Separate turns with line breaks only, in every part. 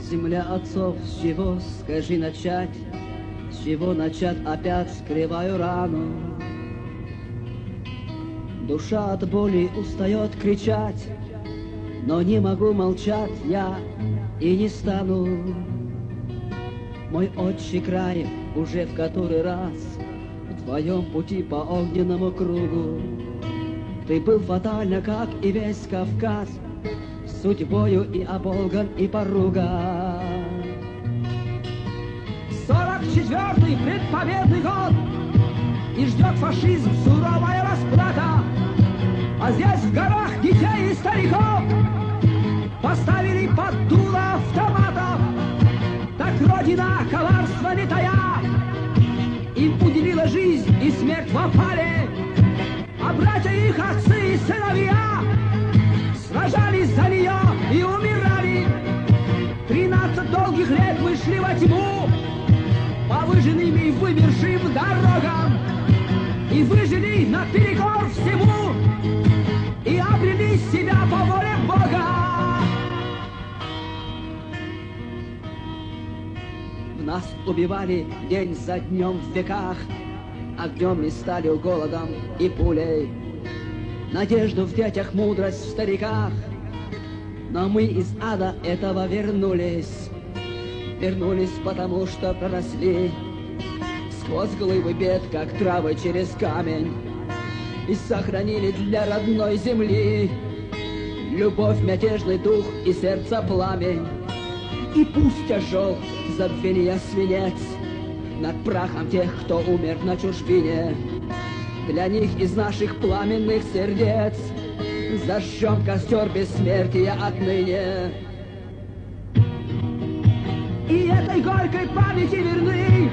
Земля отцов, с чего, скажи, начать? С чего начать, опять скрываю рану. Душа от боли устает кричать, но не могу молчать я и не стану. Мой отчий край уже в который раз в твоем пути по огненному кругу. Ты был фатально, как и весь Кавказ, судьбою и оболган, и поруган. 44-й предпобедный год, и ждет фашизм суровая расплата. А здесь в горах детей и стариков поставили под дуло автоматов. Так Родина коварства не тая им уделила жизнь и смерть в опале. А братья их, отцы и сыновья сражались за нее и умирали. 13 долгих лет мы шли во тьму по выжженным и вымершим дорогам, и выжили наперекор всему, и обрели себя по воле Бога. В нас убивали день за днем в веках, огнем и сталью, голодом и пулей, надежду в детях, мудрость в стариках. Но мы из ада этого вернулись, потому что проросли сквозь глыбы бед, как травы через камень, и сохранили для родной земли любовь, мятежный дух и сердце пламень. И пусть ожог забвения свинец над прахом тех, кто умер на чужбине, для них из наших пламенных сердец зажжем костер бессмертия отныне. И этой горькой памяти верны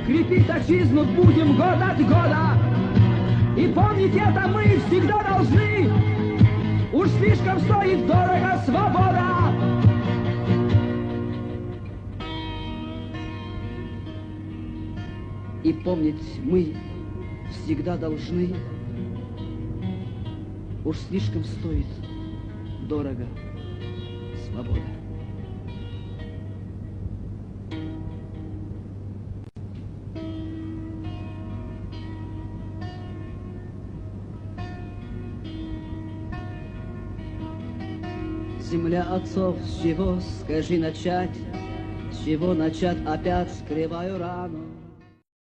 крепить отчизну будем год от года. И помнить это мы всегда должны, уж слишком стоит дорого свобода. И помнить мы всегда должны, уж слишком стоит дорого свобода. Земля отцов, с чего, скажи, начать? С чего начать, опять скрываю рану.